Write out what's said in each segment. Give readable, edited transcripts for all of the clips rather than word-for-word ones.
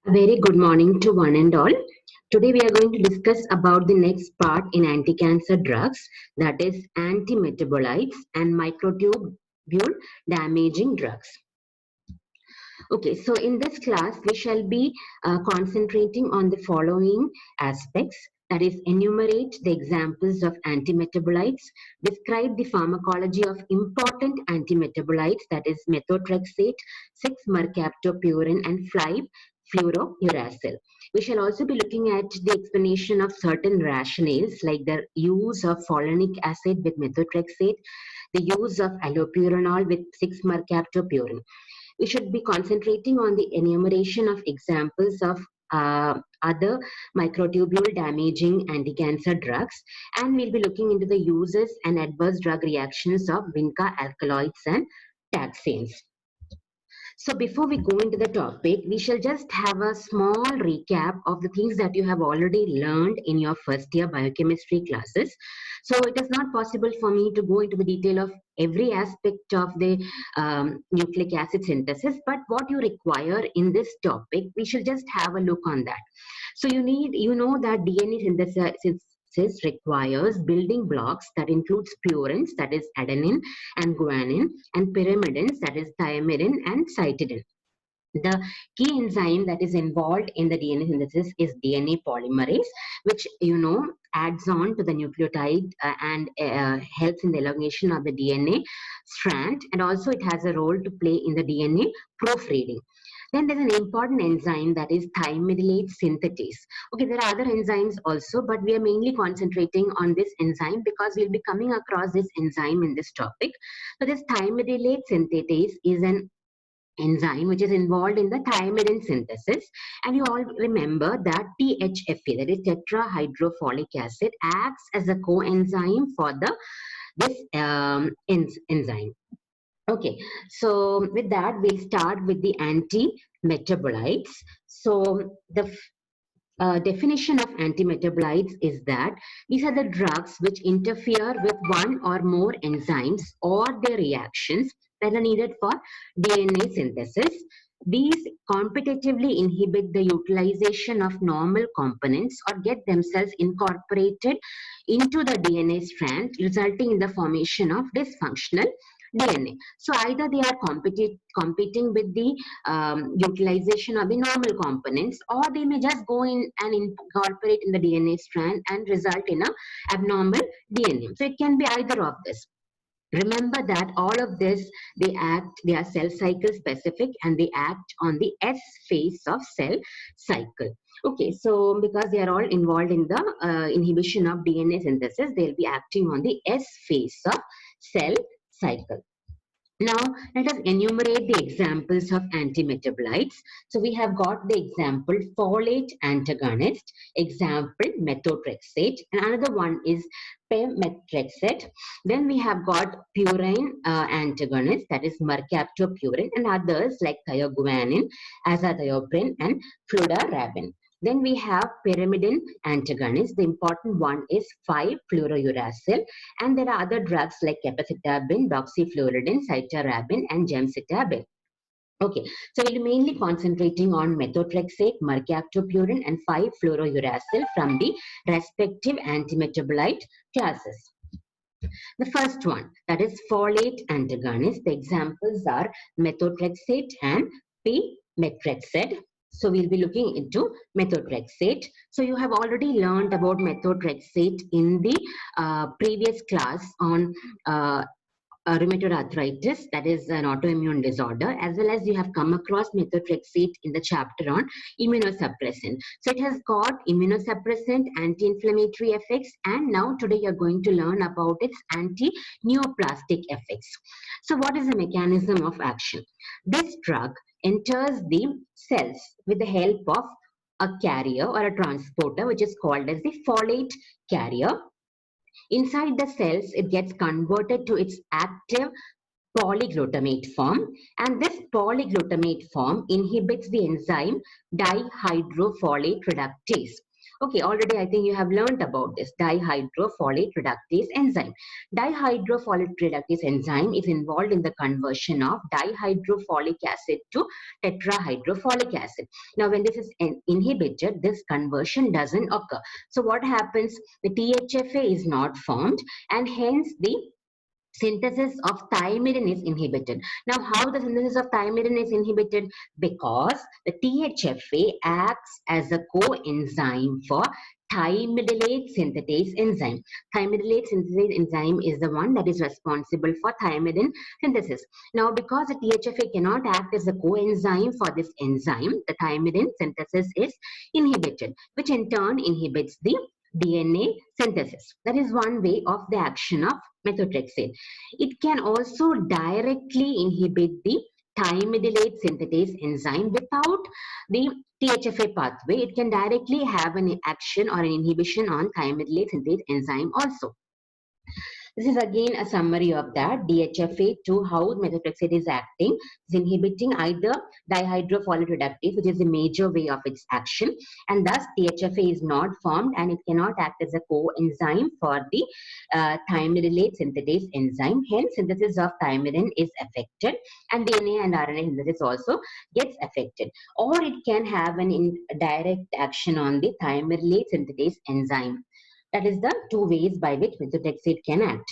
A very good morning to one and all. Today we are going to discuss about the next part in anti-cancer drugs, that is anti-metabolites and microtubule damaging drugs. Okay, so in this class we shall be concentrating on the following aspects, that is enumerate the examples of antimetabolites, describe the pharmacology of important antimetabolites, that is methotrexate, 6-mercaptopurine and 5-fluorouracil. We shall also be looking at the explanation of certain rationales like the use of folinic acid with methotrexate, the use of allopurinol with 6-mercaptopurine. We should be concentrating on the enumeration of examples of other microtubule damaging anti-cancer drugs, and we'll be looking into the uses and adverse drug reactions of vinca alkaloids and taxanes. So before we go into the topic, we shall just have a small recap of the things that you have already learned in your first year biochemistry classes. So it is not possible for me to go into the detail of every aspect of the nucleic acid synthesis, but what you require in this topic, we shall just have a look on that. So you know that DNA synthesis requires building blocks that includes purines, that is adenine and guanine, and pyrimidines, that is thymidine and cytidine. The key enzyme that is involved in the DNA synthesis is DNA polymerase, which adds on to the nucleotide and helps in the elongation of the DNA strand, and also it has a role to play in the DNA proofreading. Then there's an important enzyme that is thymidylate synthetase. Okay, there are other enzymes also, but we are mainly concentrating on this enzyme because we'll be coming across this enzyme in this topic. So this thymidylate synthetase is an enzyme which is involved in the thymidine synthesis, and you all remember that THFA, that is tetrahydrofolic acid, acts as a coenzyme for this enzyme. Okay, so with that we'll start with the anti-metabolites. So the definition of antimetabolites is that these are the drugs which interfere with one or more enzymes or their reactions that are needed for DNA synthesis. These competitively inhibit the utilization of normal components or get themselves incorporated into the DNA strand, resulting in the formation of dysfunctional DNA. So either they are competing with the utilization of the normal components, or they may just go in and incorporate in the DNA strand and result in a abnormal DNA. So it can be either of this. Remember that all of this, they are cell cycle specific, and they act on the S phase of cell cycle. Okay, so because they are all involved in the inhibition of DNA synthesis, they'll be acting on the S phase of cell cycle. Now, let us enumerate the examples of antimetabolites. So we have got the example folate antagonist, example methotrexate, and another one is pemetrexate. Then we have got purine antagonist, that is mercaptopurine, and others like thioguanine, azathioprine, and fludarabine. Then we have pyrimidine antagonist. The important one is 5-fluorouracil, and there are other drugs like capecitabine, doxyfluoridine, cytarabine, and gemcitabine. Okay, so we'll be mainly concentrating on methotrexate, mercaptopurine, and 5-fluorouracil from the respective antimetabolite classes. The first one, that is folate antagonist. The examples are methotrexate and pemetrexate. So we'll be looking into methotrexate. So you have already learned about methotrexate in the previous class on rheumatoid arthritis, that is an autoimmune disorder, as well as you have come across methotrexate in the chapter on immunosuppressant. So it has got immunosuppressant, anti-inflammatory effects, and now today you're going to learn about its anti-neoplastic effects. So what is the mechanism of action? This drug enters the cells with the help of a carrier or a transporter, which is called as the folate carrier. Inside the cells, it gets converted to its active polyglutamate form, and this polyglutamate form inhibits the enzyme dihydrofolate reductase. Okay, already I think you have learned about this dihydrofolate reductase enzyme. Dihydrofolate reductase enzyme is involved in the conversion of dihydrofolic acid to tetrahydrofolic acid. Now, when this is inhibited, this conversion doesn't occur. So what happens? The THFA is not formed, and hence the synthesis of thymidine is inhibited. Now, how the synthesis of thymidine is inhibited? Because the THFA acts as a coenzyme for thymidylate synthetase enzyme. Thymidylate synthetase enzyme is the one that is responsible for thymidine synthesis. Now, because the THFA cannot act as a coenzyme for this enzyme, the thymidine synthesis is inhibited, which in turn inhibits the DNA synthesis. That is one way of the action of methotrexate. It can also directly inhibit the thymidylate synthetase enzyme without the THFA pathway. It can directly have an action or an inhibition on thymidylate synthetase enzyme also. This is again a summary of that DHFA to how methotrexate is acting. It's inhibiting either dihydrofolate reductase, which is the major way of its action, and thus THFA is not formed and it cannot act as a coenzyme for the thymidylate synthetase enzyme. Hence, synthesis of thymidine is affected, and DNA and RNA synthesis also gets affected. Or it can have an indirect action on the thymidylate synthetase enzyme. That is the two ways by which methotrexate can act.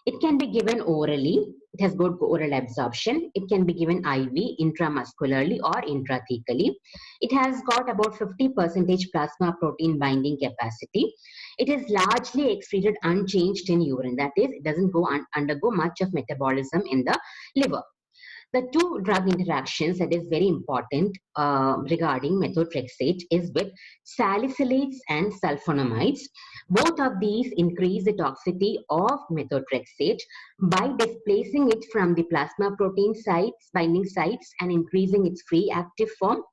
It can be given orally. It has good oral absorption. It can be given IV, intramuscularly or intrathecally. It has got about 50% plasma protein binding capacity. It is largely excreted unchanged in urine. That is, it doesn't undergo much of metabolism in the liver. The two drug interactions that is very important regarding methotrexate is with salicylates and sulfonamides. Both of these increase the toxicity of methotrexate by displacing it from the plasma protein sites, binding sites, and increasing its free active form,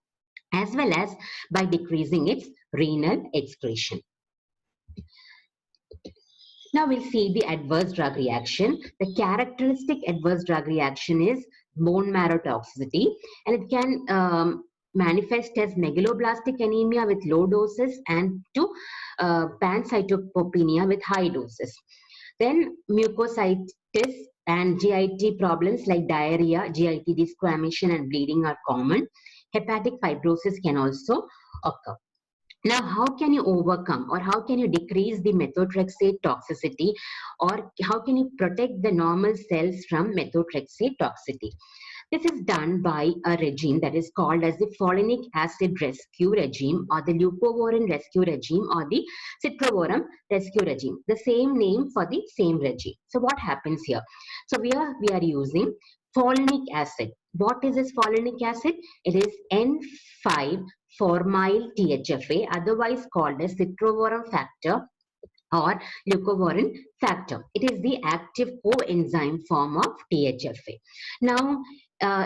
as well as by decreasing its renal excretion. Now we'll see the adverse drug reaction. The characteristic adverse drug reaction is bone marrow toxicity, and it can manifest as megaloblastic anemia with low doses and to pancytopenia with high doses. Then mucositis and GIT problems like diarrhea, GIT desquamation and bleeding are common. Hepatic fibrosis can also occur. Now, how can you overcome or how can you decrease the methotrexate toxicity, or how can you protect the normal cells from methotrexate toxicity? This is done by a regime that is called as the folinic acid rescue regime, or the leucovorin rescue regime, or the citrovorin rescue regime. The same name for the same regime. So what happens here? So we are using folinic acid. What is this folinic acid? It is N5-formyl THFA, otherwise called as citrovorin factor or leucovorin factor. It is the active coenzyme form of THFA. Now,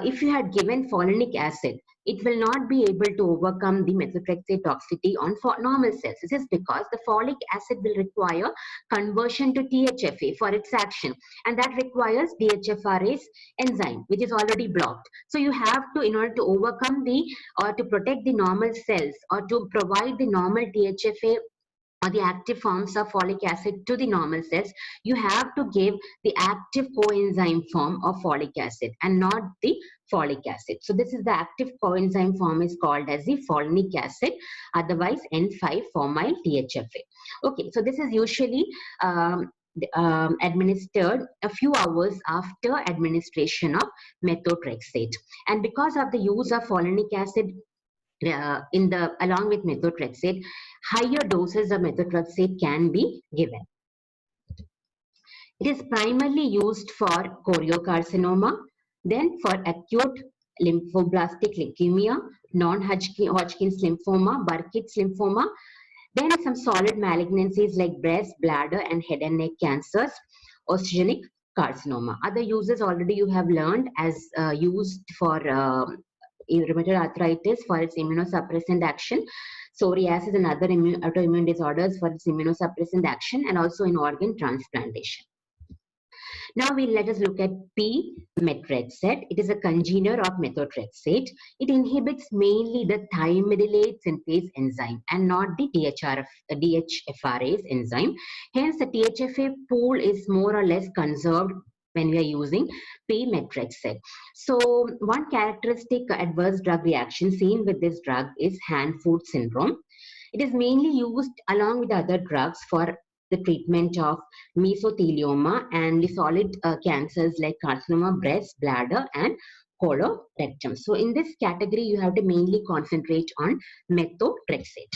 if you had given folinic acid, it will not be able to overcome the methotrexate toxicity on normal cells. This is because the folic acid will require conversion to THFA for its action, and that requires DHFRase enzyme, which is already blocked. So you have to, in order to overcome or to protect the normal cells, or to provide the normal THFA or the active forms of folic acid to the normal cells, you have to give the active coenzyme form of folic acid and not the folic acid. So this is the active coenzyme form is called as the folinic acid, otherwise N5-formyl THFA. Okay, so this is usually administered a few hours after administration of methotrexate. And because of the use of folinic acid along with methotrexate, higher doses of methotrexate can be given. It is primarily used for choriocarcinoma, then for acute lymphoblastic leukemia, non-Hodgkin's lymphoma, Burkitt's lymphoma, then some solid malignancies like breast, bladder, and head and neck cancers, osteogenic carcinoma. Other uses already you have learned as used for rheumatoid arthritis for its immunosuppressant action, psoriasis and other autoimmune disorders for its immunosuppressant action, and also in organ transplantation. Now let us look at p-methotrexate. It is a congener of methotrexate. It inhibits mainly the thiamidylate synthase enzyme and not the DHFRase enzyme. Hence, the THFA pool is more or less conserved when we are using p-methotrexate. So, one characteristic adverse drug reaction seen with this drug is hand-foot syndrome. It is mainly used along with other drugs for the treatment of mesothelioma and the solid cancers like carcinoma, breast, bladder, and colorectum. So in this category, you have to mainly concentrate on methotrexate.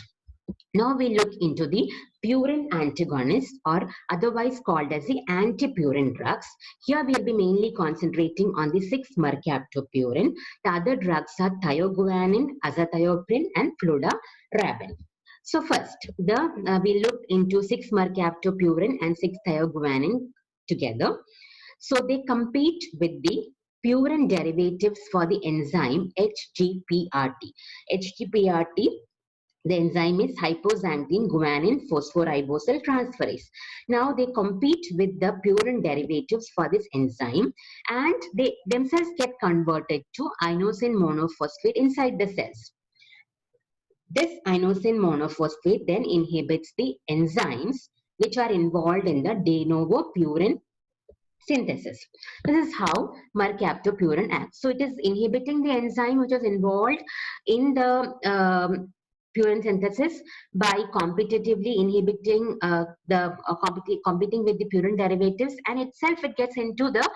Now we look into the purine antagonists, or otherwise called as the antipurine drugs. Here we will be mainly concentrating on the 6-mercaptopurine. The other drugs are thioguanine, azathioprine, and fludarabine. So first, we look into 6-mercaptopurine and 6-thioguanine together. So they compete with the purine derivatives for the enzyme HGPRT. HGPRT, the enzyme is hypoxanthine guanine phosphoribosyl transferase. Now they compete with the purine derivatives for this enzyme, and they themselves get converted to inosine monophosphate inside the cells. This inosine monophosphate then inhibits the enzymes which are involved in the de novo purine synthesis. This is how mercaptopurine acts. So it is inhibiting the enzyme which is involved in the purine synthesis by competitively inhibiting competing with the purine derivatives, and itself it gets into the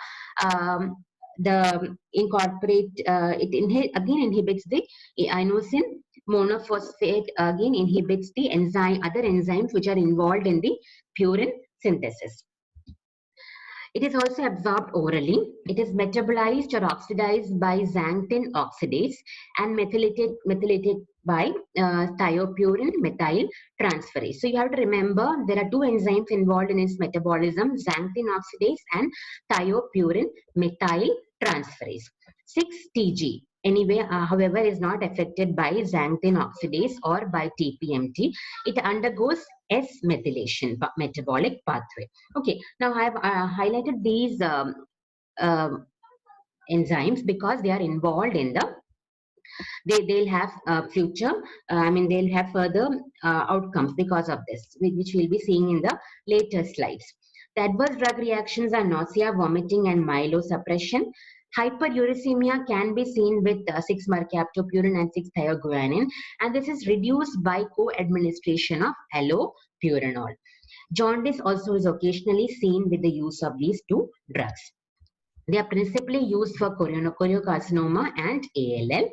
again inhibits the inosine monophosphate, again inhibits the other enzymes which are involved in the purine synthesis. It is also absorbed orally. It is metabolized or oxidized by xanthine oxidase and methylated by thiopurine methyl transferase. So you have to remember there are two enzymes involved in its metabolism, xanthine oxidase and thiopurine methyl transferase. 6-TG anyway, however, is not affected by xanthine oxidase or by TPMT. It undergoes S-methylation metabolic pathway. Okay, now I have highlighted these enzymes because they are involved in the they'll have future, they'll have further outcomes because of this, which we'll be seeing in the later slides. The adverse drug reactions are nausea, vomiting, and myelosuppression. Hyperuricemia can be seen with 6-mercaptopurine and 6-thioguanine, and this is reduced by co-administration of allopurinol. Jaundice also is occasionally seen with the use of these two drugs. They are principally used for choriocarcinoma and ALL.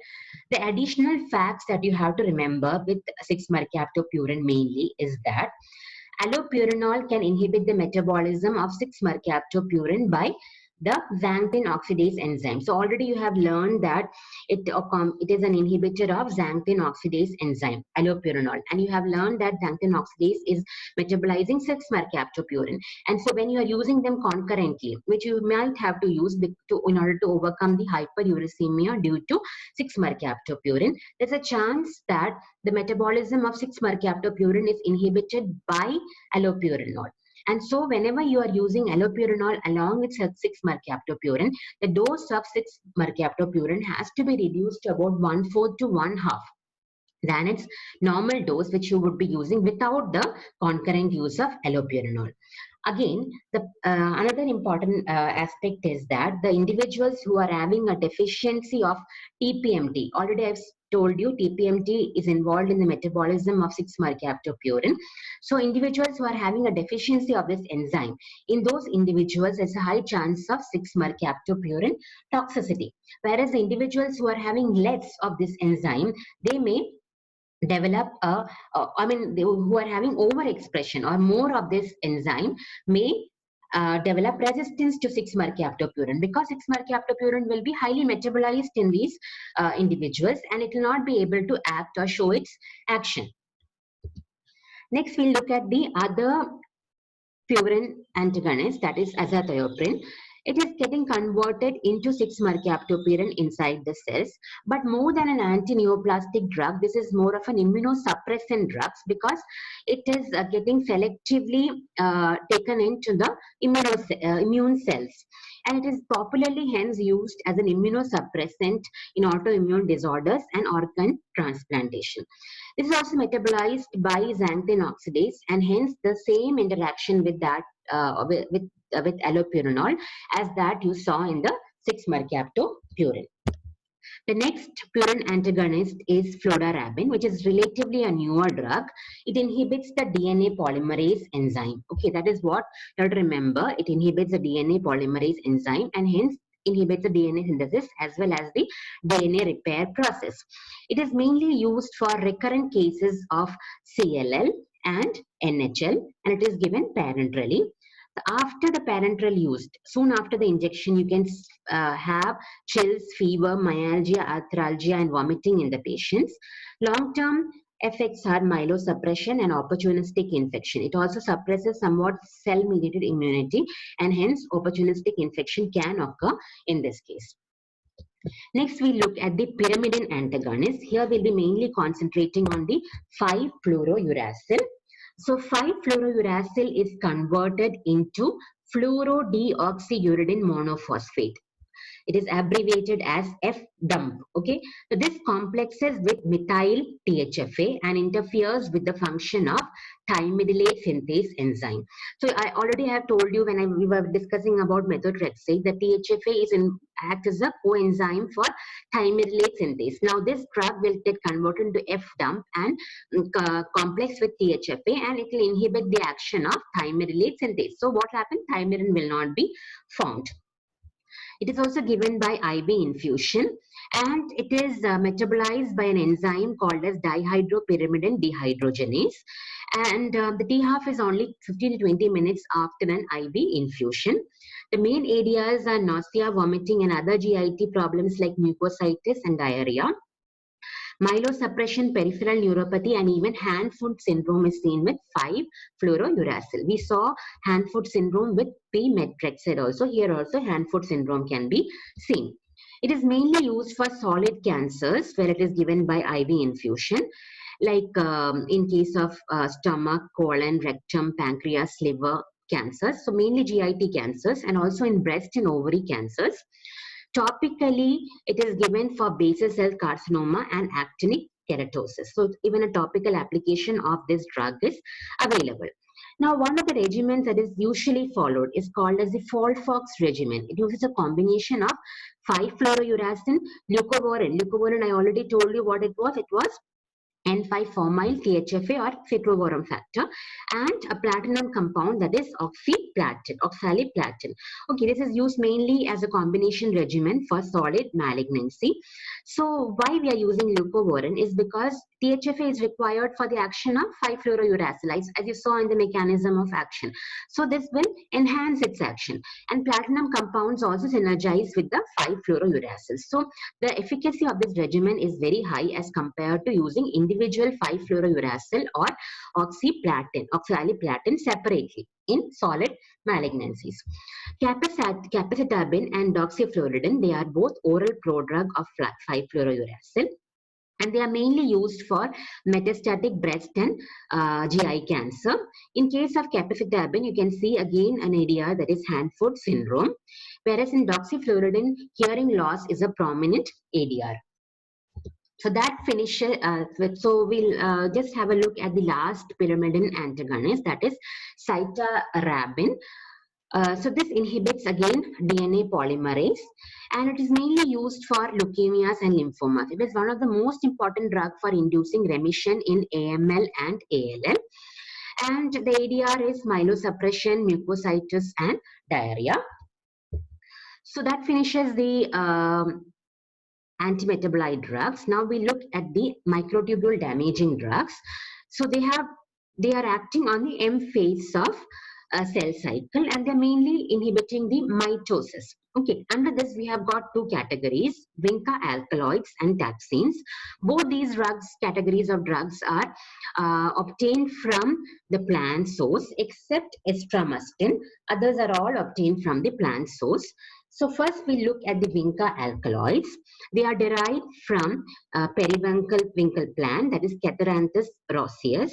The additional facts that you have to remember with 6-mercaptopurine mainly is that allopurinol can inhibit the metabolism of 6-mercaptopurine by the xanthine oxidase enzyme. So already you have learned that it is an inhibitor of xanthine oxidase enzyme, allopurinol, and you have learned that xanthine oxidase is metabolizing 6-mercaptopurine. And so when you are using them concurrently, which you might have to use in order to overcome the hyperuricemia due to 6-mercaptopurine, there's a chance that the metabolism of 6-mercaptopurine is inhibited by allopurinol. And so whenever you are using allopurinol along with 6-mercaptopurine, the dose of 6-mercaptopurine has to be reduced to about 1/4 to 1/2 than its normal dose, which you would be using without the concurrent use of allopurinol. Again, another important aspect is that the individuals who are having a deficiency of TPMT, already I've told you TPMT is involved in the metabolism of 6-mercaptopurine. So individuals who are having a deficiency of this enzyme, in those individuals there's a high chance of 6-mercaptopurine toxicity. Whereas the individuals who are having less of this enzyme, they may develop who are having overexpression or more of this enzyme may develop resistance to 6-mercaptopurine, because 6-mercaptopurine will be highly metabolized in these individuals and it will not be able to act or show its action. Next, we'll look at the other purine antagonist, that is azathioprine. it is getting converted into 6-mercaptopyrin inside the cells. But more than an anti-neoplastic drug, this is more of an immunosuppressant drug because it is getting selectively taken into the immune cells. And it is popularly hence used as an immunosuppressant in autoimmune disorders and organ transplantation. This is also metabolized by xanthine oxidase, and hence the same interaction with that with allopurinol as that you saw in the 6-mercaptopyrin. The next purine antagonist is fludarabine, which is relatively a newer drug. It inhibits the DNA polymerase enzyme. Okay, that is what you have to remember. It inhibits the DNA polymerase enzyme and hence inhibits the DNA synthesis as well as the DNA repair process. It is mainly used for recurrent cases of CLL and NHL, and it is given parenterally. After the parenteral use, soon after the injection, you can have chills, fever, myalgia, arthralgia, and vomiting in the patients. Long-term effects are myelosuppression and opportunistic infection. It also suppresses somewhat cell-mediated immunity, and hence opportunistic infection can occur in this case. Next, we look at the pyrimidine antagonist. Here we'll be mainly concentrating on the 5-fluorouracil. So 5-fluorouracil is converted into fluorodeoxyuridine monophosphate. It is abbreviated as F-dump. Okay, so this complexes with methyl THFA and interferes with the function of thymidylate synthase enzyme. So I already have told you when we were discussing about methotrexate that THFA is acts as a coenzyme for thymidylate synthase. Now this drug will get converted into F-dump and complex with THFA, and it will inhibit the action of thymidylate synthase. So what happens? Thymidine will not be formed. It is also given by IV infusion, and it is metabolized by an enzyme called as dihydropyrimidine dehydrogenase. And the T-half is only 15 to 20 minutes after an IV infusion. The main areas are nausea, vomiting, and other GIT problems like mucositis and diarrhea. Myelosuppression, peripheral neuropathy, and even hand-foot syndrome is seen with 5-fluorouracil. We saw hand-foot syndrome with P-methotrexate also. Here also hand-foot syndrome can be seen. It is mainly used for solid cancers where it is given by IV infusion, like in case of stomach, colon, rectum, pancreas, liver cancers. So mainly GIT cancers, and also in breast and ovary cancers. Topically, it is given for basal cell carcinoma and actinic keratosis. So even a topical application of this drug is available. Now, one of the regimens that is usually followed is called as the FOLFOX regimen. It uses a combination of 5-fluorouracil, leucovorin. Leucovorin, I already told you what it was. It was N5-formyl THFA or citrovorum factor, and a platinum compound that is oxaliplatin. Okay, this is used mainly as a combination regimen for solid malignancy. So why we are using leucovorin is because THFA is required for the action of 5-fluorouracil, as you saw in the mechanism of action. So this will enhance its action, and platinum compounds also synergize with the 5-fluorouracil. So the efficacy of this regimen is very high as compared to using individual 5-fluorouracil or oxaliplatin separately in solid malignancies. Capecitabine and doxyfluoridine, they are both oral prodrug of 5-fluorouracil, and they are mainly used for metastatic breast and GI cancer. In case of capecitabine, you can see again an area that is hand-foot syndrome, whereas in doxyfluoridine, hearing loss is a prominent ADR. So that finishes, so we'll just have a look at the last pyrimidine antagonist, that is cytarabine. So this inhibits again DNA polymerase, and it is mainly used for leukemias and lymphomas. It is one of the most important drugs for inducing remission in AML and ALL. And the ADR is myelosuppression, mucositis, and diarrhea. So that finishes the antimetabolite drugs. Now we look at the microtubule damaging drugs. So they are acting on the M phase of cell cycle, and they're mainly inhibiting the mitosis. Okay, under this we have got two categories, vinca alkaloids and taxanes. Both these drugs, categories of drugs are obtained from the plant source except estramustin. Others are all obtained from the plant source. So first we look at the vinca alkaloids. They are derived from periwinkle plant, that is Catharanthus roseus.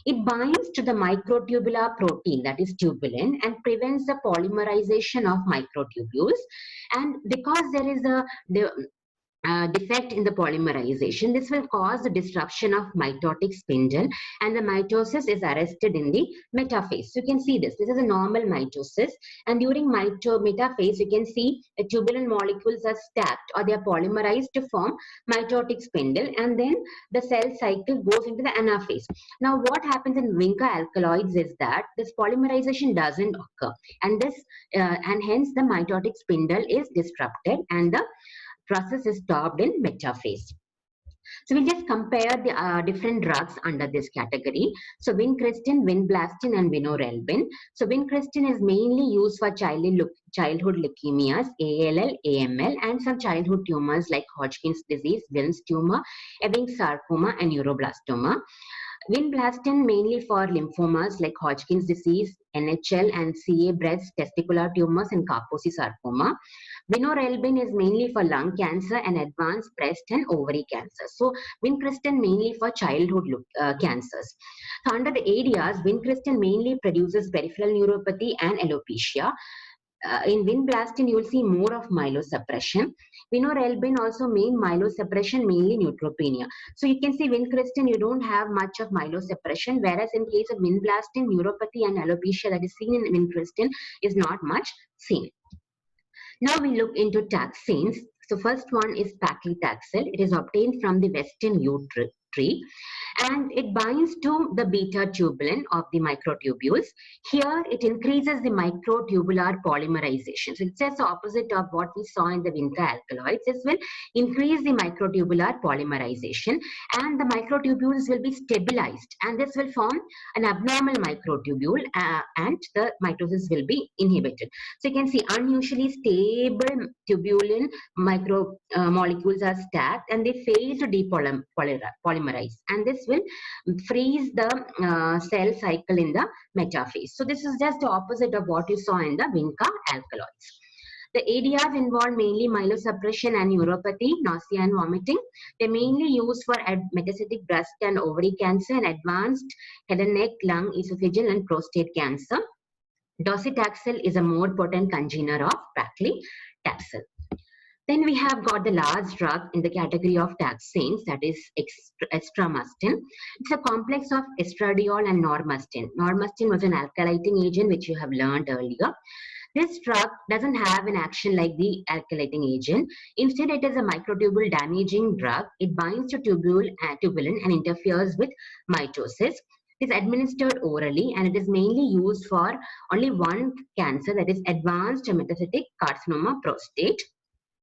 It binds to the microtubular protein, that is tubulin, and prevents the polymerization of microtubules. And because there is a defect in the polymerization, this will cause the disruption of mitotic spindle, and the mitosis is arrested in the metaphase. So you can see this. This is a normal mitosis, and during metaphase, you can see the tubulin molecules are stacked or they are polymerized to form mitotic spindle, and then the cell cycle goes into the anaphase. Now, what happens in vinca alkaloids is that this polymerization doesn't occur, and and hence the mitotic spindle is disrupted, and the process is stopped in metaphase. So we'll just compare the different drugs under this category. So vincristine, vinblastine, and vinorelbine. So vincristine is mainly used for childhood leukemias, ALL, AML, and some childhood tumors like Hodgkin's disease, Wilms tumor, Ewing sarcoma, and neuroblastoma. Vinblastine mainly for lymphomas like Hodgkin's disease, NHL, and CA breast, testicular tumors, and Kaposi sarcoma. Vinorelbine is mainly for lung cancer and advanced breast and ovary cancer. So vincristine mainly for childhood cancers. So under the ADRs, vincristine mainly produces peripheral neuropathy and alopecia. In vinblastine, you will see more of myelosuppression. Vinorelbine also main myelosuppression, mainly neutropenia. So you can see vincristine, you don't have much of myelosuppression, whereas in case of vinblastine, neuropathy and alopecia that is seen in vincristine is not much seen. Now we look into taxanes. So first one is paclitaxel. It is obtained from the western yew tree, and it binds to the beta tubulin of the microtubules. Here it increases the microtubular polymerization. So it's just the opposite of what we saw in the vinca alkaloids. This will increase the microtubular polymerization, and the microtubules will be stabilized, and this will form an abnormal microtubule, and the mitosis will be inhibited. So you can see unusually stable tubulin molecules are stacked, and they fail to depolymerize, and this will freeze the cell cycle in the metaphase. So this is just the opposite of what you saw in the vinca alkaloids. The ADRs involve mainly myelosuppression and neuropathy, nausea and vomiting. They're mainly used for metastatic breast and ovary cancer and advanced head and neck, lung, esophageal, and prostate cancer. Docetaxel is a more potent congener of paclitaxel. Then we have got the last drug in the category of taxanes, that is estramustin. It's a complex of estradiol and normustine. Normustine was an alkylating agent which you have learned earlier. This drug doesn't have an action like the alkylating agent. Instead, it is a microtubule damaging drug. It binds to tubulin and interferes with mitosis. It is administered orally, and it is mainly used for only one cancer, that is advanced metastatic carcinoma prostate.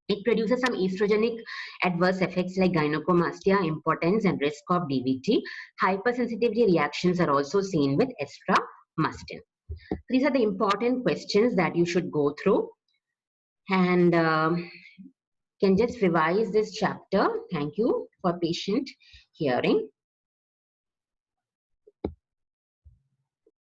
It produces some estrogenic adverse effects like gynecomastia, impotence, and risk of DVT. Hypersensitivity reactions are also seen with estramustin. These are the important questions that you should go through, and can just revise this chapter. Thank you for patient hearing.